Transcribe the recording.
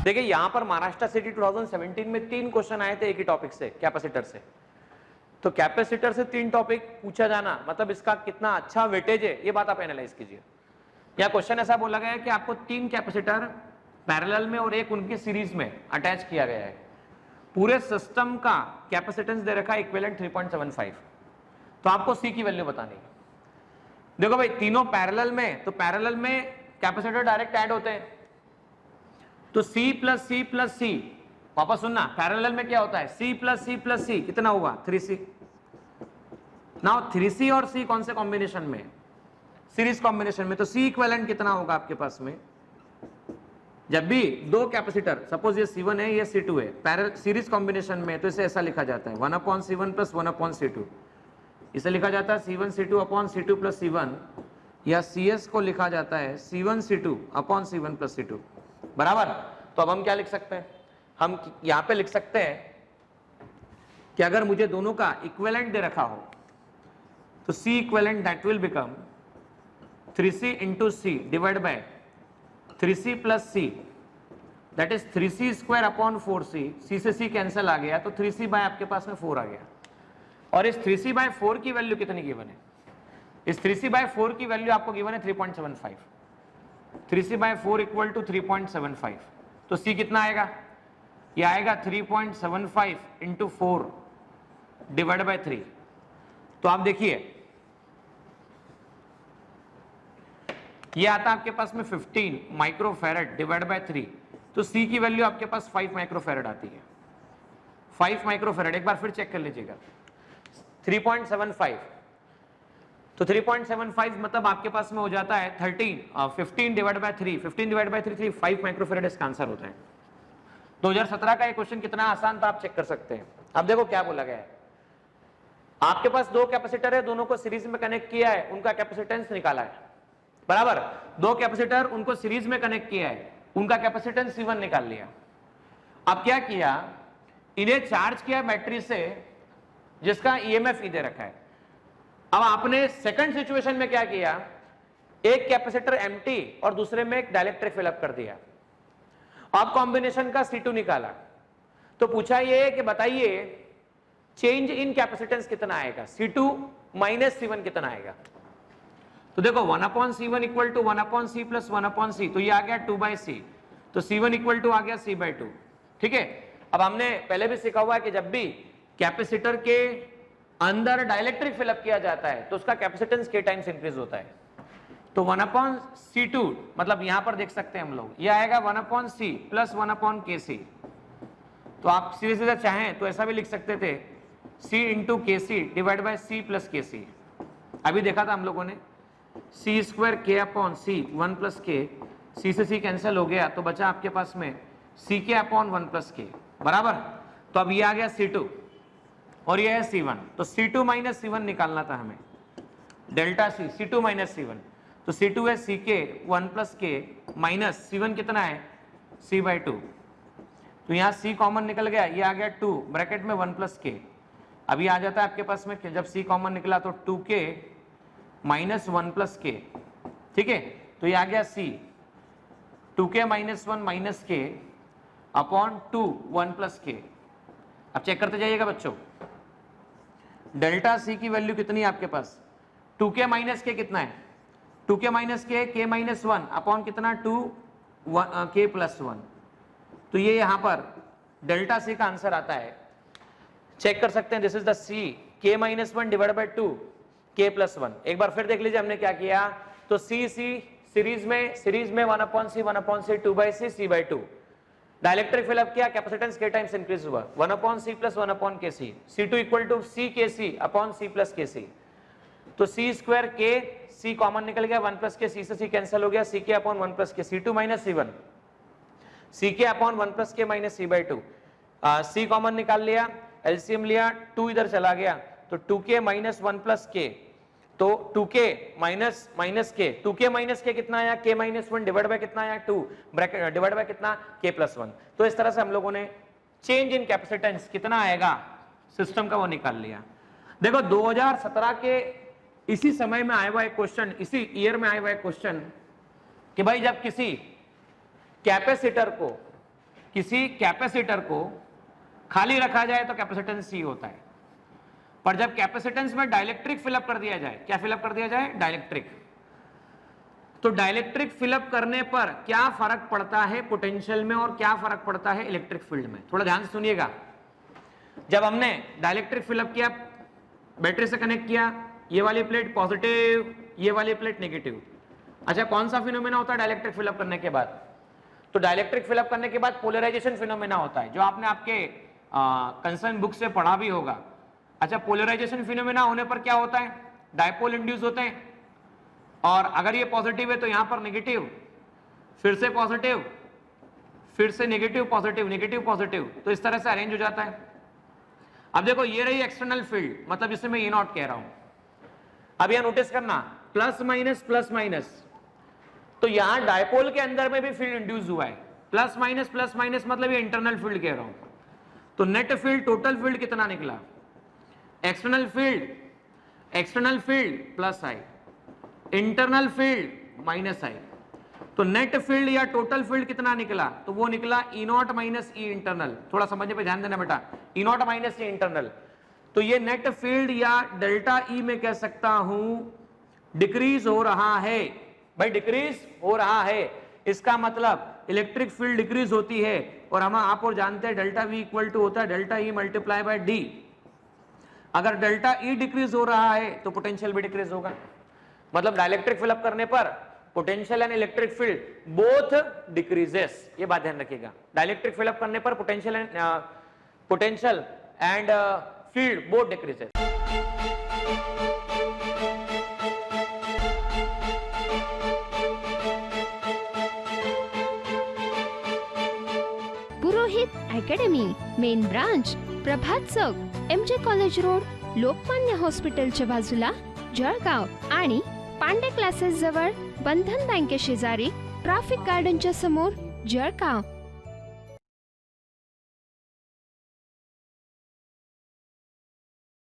देखिए यहां पर महाराष्ट्र सिटी 2017 में 3 क्वेश्चन आए थे एक ही टॉपिक से, कैपेसिटर से। तो कैपेसिटर से 3 टॉपिक पूछा जाना मतलब इसका कितना अच्छा वेटेज है, ये बात आप एनालाइज कीजिए। या क्वेश्चन ऐसा बोला गया है कि आपको 3 कैपेसिटर पैरेलल में और एक उनकी सीरीज में अटैच किया गया है। पूरे सिस्टम का कैपेसिटेंस दे रखा है इक्विवेलेंट 3.75। तो आपको सी की वैल्यू बतानी है। देखो भाई तीनों पैरेलल में, तो पैरेलल में कैपेसिटर डायरेक्ट ऐड होते हैं, तो C प्लस सी प्लस सी, वापस सुनना, पैरेलल में क्या होता है C प्लस सी कितना हुआ 3C। नाउ 3C और C कौन से कॉम्बिनेशन में, सीरीज कॉम्बिनेशन में, तो C इक्विवेलेंट कितना होगा आपके पास में, जब भी दो कैपेसिटर, सपोज ये C1 है ये C2 है, पैरेलल सीरीज कॉम्बिनेशन में, तो इसे ऐसा लिखा जाता है 1/C1 प्लस 1/C2। इसे लिखा जाता है C1 C2 upon C2 plus C1, या CS को लिखा जाता है C1 C2 upon C1 plus C2, बराबर। तो अब हम क्या लिख सकते हैं, हम यहां पे लिख सकते हैं कि अगर मुझे दोनों का इक्विवेलेंट दे रखा हो तो C equivalent that will become 3C into C divide by 3C plus C, that is 3C square upon 4C। C से C कैंसिल आ गया तो 3C बाय आपके पास में 4 आ गया। और इस 3C बाय 4 की वैल्यू कितनी गिवन है, इस 3C बाय 4 की वैल्यू आपको गिवन है 3.75। 3C बाय 4 इक्वल टू 3.75, तो C कितना आएगा, ये आएगा 3.75 इंटू 4 डिवाइड बाय 3। तो आप देखिए ये आता है आपके पास में 15 माइक्रोफैरड डिवाइड बाय 3, तो C की वैल्यू आपके पास 5 माइक्रोफैरड आती है। 5 माइक्रोफैरड, एक बार फिर चेक कर लीजिएगा, 3.75, तो 3.75 मतलब आपके पास में हो जाता है 15 divide by 3, 15 divide by 3 5 microfarad इसका आंसर होता है। 2017 का ये क्वेश्चन कितना आसान था आप चेक कर सकते हैं। अब देखो क्या बोला गया है, आपके पास दो कैपेसिटर है, दोनों को सीरीज में कनेक्ट किया है, उनका कैपेसिटेंस निकाला है, बराबर। दो कैपेसिटर उनको सीरीज में कनेक्ट किया है, उनका कैपेसिटेंस C1 निकाल लिया। अब क्या किया, इन्हें चार्ज किया बैटरी से जिसका EMF दे रखा है। अब आपने सेकंड सिचुएशन में क्या किया, एक कैपेसिटर एम्प्टी और दूसरे में एक डाइलेक्ट्रिक फिलअप कर दिया। अब कॉम्बिनेशन का C2 निकाला, तो पूछा ये कि बताइए चेंज इन कैपेसिटेंस कितना आएगा, C2 माइनस C1 कितना आएगा। तो देखो 1/C1 equal to 1/C plus 1/C, तो ये आ गया 2/C, तो C1 इक्वल टू आ गया C/2, ठीक है। अब हमने पहले भी सीखा हुआ है कि जब भी कैपेसिटर के अंदर डाइलेक्ट्रिक फिलअप किया जाता है तो उसका कैपेसिटेंस के टाइम्स इंक्रीज होता है। तो 1/C2 मतलब यहां पर देख सकते हैं हम लोग, ये आएगा 1/C प्लस 1/KC। तो आप सीधे सीधे चाहें तो ऐसा भी लिख सकते थे C into KC divide by C plus KC। अभी देखा था हम लोगों ने C square K upon C 1 plus K, C से C कैंसिल हो गया तो बचा आपके पास में CK अपॉन 1 प्लस K, बराबर। तो अब ये आ गया C2 और ये है C1, तो C2 माइनस C1 निकालना था हमें, delta C, C2 minus C1, तो C2 है CK 1 plus K minus C1 कितना है C/2। तो यहाँ C कॉमन निकल गया, ये आ गया 2 ब्रैकेट में 1 प्लस K। अभी आ जाता है आपके पास में जब C कॉमन निकला तो 2K माइनस 1 प्लस K, ठीक है। तो ये आ गया C 2K minus 1 minus K upon 2 1 plus K। अब चेक करते जाइएगा बच्चों, डेल्टा C की वैल्यू कितनी है आपके पास, 2K माइनस K कितना है, 2K minus K minus 1 upon कितना 2K प्लस 1। तो ये यहां पर डेल्टा C का आंसर आता है, चेक कर सकते हैं, this is the C K minus 1 divide by 2K plus 1। एक बार फिर देख लीजिए हमने क्या किया, तो C सीरीज में 1/C 1/C 2/C C/2, dielectric fill up किया, कैपेसिटेंस के टाइम्स इंक्रीज हुआ 1/C plus 1/KC, C2 equal to CKC upon C plus KC। तो C square K, C common निकल गया 1 प्लस K, C से C कैंसिल हो गया, CK upon 1 plus K, C2 minus C1, CK upon 1 plus K minus C/2। C common निकाल लिया, LCM लिया, 2 इधर चला गया, तो 2K माइनस 1 प्लस K, तो 2K minus K, 2K minus K कितना आया, K माइनस 1 डिवाइड बाय कितना आया 2 ब्रैकेट डिवाइड बाय कितना K प्लस 1। तो इस तरह से हम लोगों ने चेंज इन कैपेसिटेंस कितना आएगा सिस्टम का वो निकाल लिया। देखो 2017 के इसी समय में आया हुआ एक क्वेश्चन, इसी ईयर में आया हुआ एक क्वेश्चन कि भाई जब किसी कैपेसिटर को किसी कैपेसिटर को खाली रखा जाए तो कैपेसिटेंस C होता है, पर जब कैपेसिटेंस में डाइलेक्ट्रिक फिलअप कर दिया जाए, क्या फिलअप कर दिया जाए? डाइलेक्ट्रिक। तो डाइलेक्ट्रिक फिलअप करने पर क्या फर्क पड़ता है पोटेंशियल में और क्या फर्क पड़ता है इलेक्ट्रिक फील्ड में? थोड़ा ध्यान से सुनिएगा। जब हमने डाइलेक्ट्रिक फिलअप किया, बैटरी से कनेक्ट किया, ये वाली प्लेट पॉजिटिव, ये वाली प्लेट नेगेटिव। अच्छा, कौन सा फिनोमेना होता है डाइलेक्ट्रिक फिलअप करने के बाद? तो डाइलेक्ट्रिक फिलअप करने के बाद पोलराइजेशन फिनोमेना होता है, जो आपने आपके कंसर्न बुक से पढ़ा भी होगा। अच्छा, पोलराइजेशन फिनोमेना होने पर क्या होता है? डायपोल इंड्यूस होते हैं, और अगर ये पॉजिटिव है तो यहां पर नेगेटिव, फिर से पॉजिटिव, फिर से नेगेटिव पॉजिटिव, नेगेटिव पॉजिटिव, तो इस तरह से अरेंज हो जाता है। अब देखो, ये रही एक्सटर्नल फील्ड, मतलब जिसे मैं E0 कह रहा हूं। अब यहां नोटिस करना, प्लस माइनस, तो यहां डायपोल के अंदर में भी फील्ड इंड्यूस हुआ है। प्लस माइनस मतलब ये इंटरनल फील्ड कह रहा हूं। तो नेट फील्ड, टोटल फील्ड कितना निकला? एक्सटर्नल फील्ड प्लस आई, इंटरनल फील्ड माइनस आई। तो नेट फील्ड या टोटल फील्ड कितना निकला? तो वो निकला E0 माइनस E इंटरनल। थोड़ा समझने पे ध्यान देना बेटा, E0 माइनस E इंटरनल। तो ये नेट फील्ड या डेल्टा E में कह सकता हूं डिक्रीज हो रहा है। भाई डिक्रीज हो रहा है, इसका मतलब इलेक्ट्रिक फील्ड डिक्रीज होती है, और हम आप और जानते हैं डेल्टा V इक्वल टू होता है delta E multiply by D। अगर डेल्टा E डिक्रीज हो रहा है तो पोटेंशियल भी डिक्रीज होगा। मतलब डाइलेक्ट्रिक फिलअप करने पर potential and electric field both decreases, ये बात ध्यान रखिएगा। डाइलेक्ट्रिक फिलअप करने पर potential and field both decreases. Purohit academy, main branch Prabhat Chowk, MJ college road, Lokmanya हॉस्पिटलच्या बाजूला, जळगाव, आणि पांडे क्लासेस जवळ, बंधन बँके शेजारी, ट्रॅफिक गार्डनच्या समोर, जळगाव।